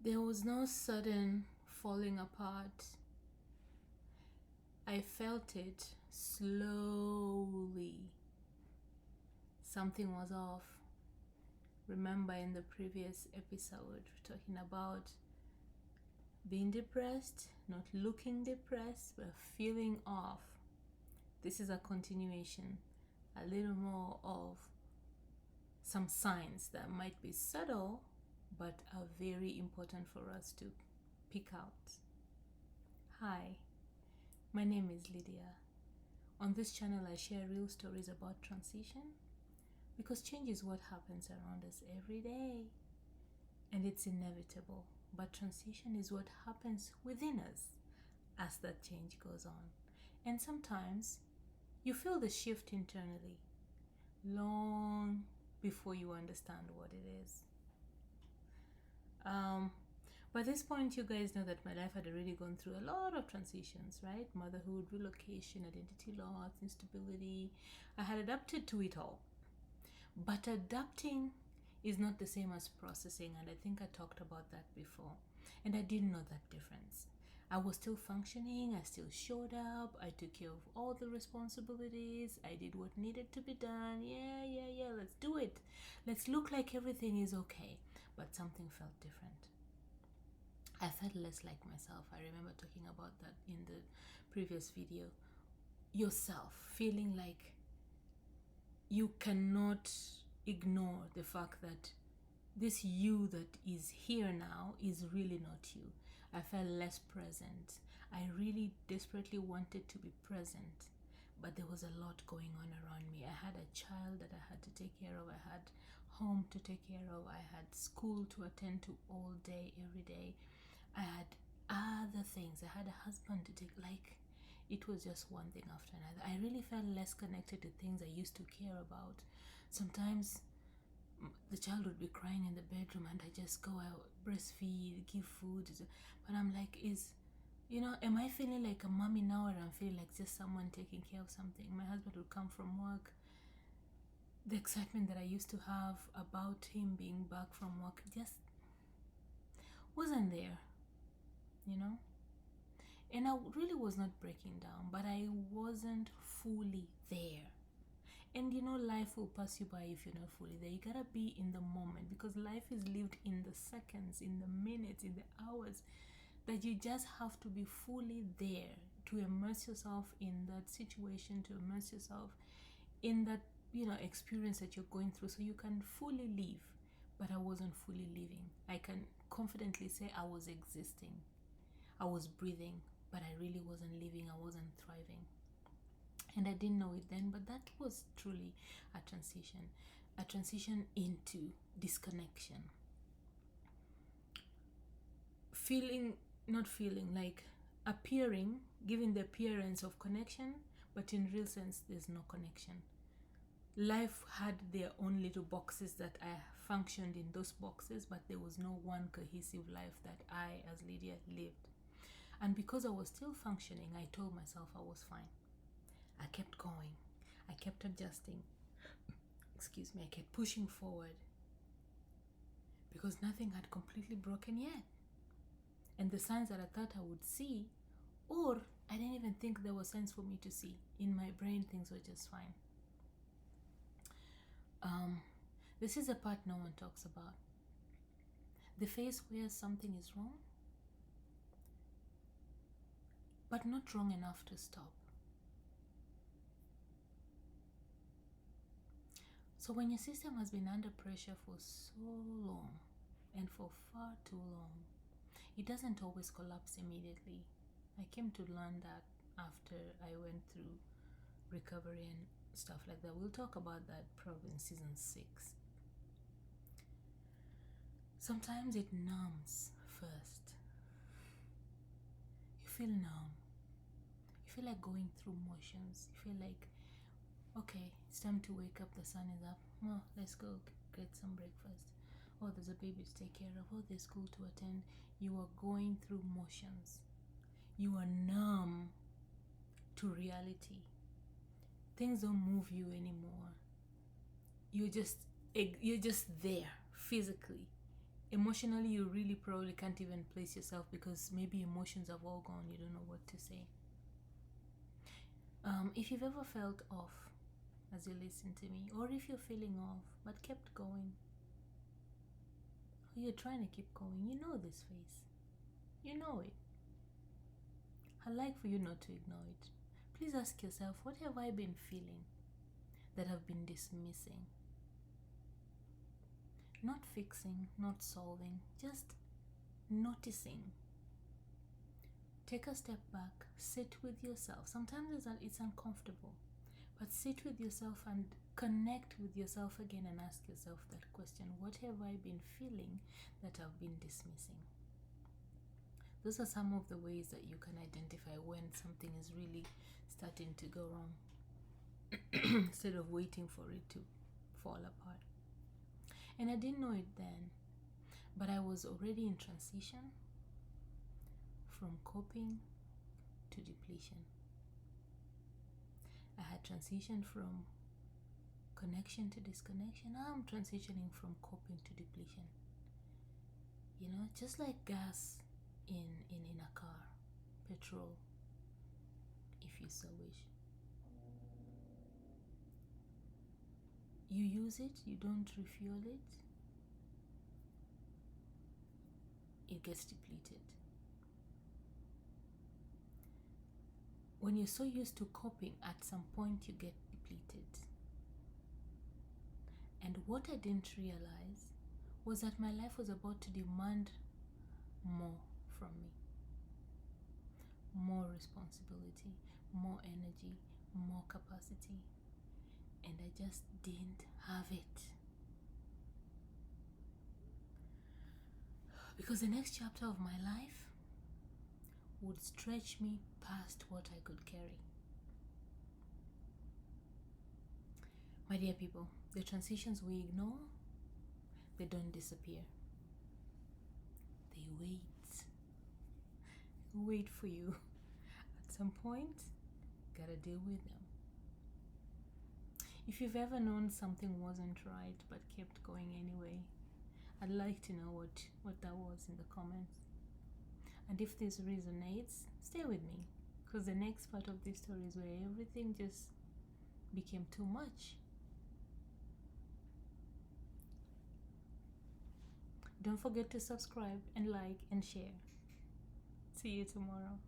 There was no sudden falling apart. I felt it slowly. Something was off. Remember in the previous episode, talking about being depressed, not looking depressed, but feeling off. This is a continuation, a little more of some signs that might be subtle, but are very important for us to pick out. Hi, my name is Lydia. On this channel, I share real stories about transition because change is what happens around us every day and it's inevitable. But transition is what happens within us as that change goes on. And sometimes you feel the shift internally long before you understand what it is. By this point, you guys know that my life had already gone through a lot of transitions, right? Motherhood, relocation, identity loss, instability. I had adapted to it all. But adapting is not the same as processing, and I think I talked about that before. And I didn't know that difference. I was still functioning, I still showed up, I took care of all the responsibilities, I did what needed to be done. Yeah, let's do it. Let's look like everything is okay. But something felt different. I felt less like myself. I remember talking about that in the previous video. Yourself, feeling like you cannot ignore the fact that this you that is here now is really not you. I felt less present. I really desperately wanted to be present, but there was a lot going on around me. I had a child that I had to take care of. I had home to take care of. I had school to attend to all day, every day. I had other things. I had a husband to take, it was just one thing after another. I really felt less connected to things I used to care about. Sometimes the child would be crying in the bedroom and I just go out, breastfeed, give food. But I'm like, am I feeling like a mommy now, or I'm feeling like just someone taking care of something? My husband would come from work. The excitement that I used to have about him being back from work just wasn't there, And I really was not breaking down, but I wasn't fully there. And life will pass you by if you're not fully there. You gotta be in the moment, because life is lived in the seconds, in the minutes, in the hours, that you just have to be fully there to immerse yourself in that situation, to immerse yourself in that experience that you're going through, so you can fully live. But I wasn't fully living. I can confidently say I was existing. I was breathing, but I really wasn't living. I wasn't thriving. And I didn't know it then, but that was truly a transition into disconnection. Not feeling, like appearing, giving the appearance of connection, but in real sense, there's no connection. Life had their own little boxes that I functioned in those boxes, but there was no one cohesive life that I, as Lydia, lived. And because I was still functioning, I told myself I was fine. I kept going. I kept adjusting. I kept pushing forward. Because nothing had completely broken yet. And the signs that I thought I would see, or I didn't even think there was signs for me to see. In my brain, things were just fine. This is a part no one talks about. The phase where something is wrong, but not wrong enough to stop. So when your system has been under pressure for so long, and for far too long, it doesn't always collapse immediately. I came to learn that after I went through recovery and stuff like that. We'll talk about that probably in season 6. Sometimes it numbs first. You feel numb. You feel like going through motions. You feel like, okay, it's time to wake up, the sun is up. Oh, let's go get some breakfast. Oh, there's a baby to take care of. Oh, there's school to attend. You are going through motions. You are numb to reality. Things don't move you anymore. You're just there physically. Emotionally, you really probably can't even place yourself because maybe emotions have all gone. You don't know what to say. If you've ever felt off as you listen to me, or if you're feeling off but kept going, or you're trying to keep going, you know this face. You know it. I'd like for you not to ignore it. Please ask yourself, what have I been feeling that I've been dismissing? Not fixing, not solving, just noticing. Take a step back, sit with yourself. Sometimes it's uncomfortable, but sit with yourself and connect with yourself again and ask yourself that question: what have I been feeling that I've been dismissing? Those are some of the ways that you can identify when something is really starting to go wrong instead of waiting for it to fall apart. And I didn't know it then, but I was already in transition from coping to depletion. I had transitioned from connection to disconnection. Now I'm transitioning from coping to depletion. Just like gas in a car, petrol, if you so wish. You use it, you don't refuel it, it gets depleted. When you're so used to coping, at some point you get depleted. And what I didn't realize was that my life was about to demand more from me. More responsibility, more energy, more capacity. And I just didn't have it. Because the next chapter of my life would stretch me past what I could carry. My dear people, the transitions we ignore, they don't disappear. They wait for you. At some point, gotta deal with them. If you've ever known something wasn't right but kept going anyway, I'd like to know what that was in the comments. And if this resonates, stay with me, because the next part of this story is where everything just became too much. Don't forget to subscribe and like and share. See you tomorrow.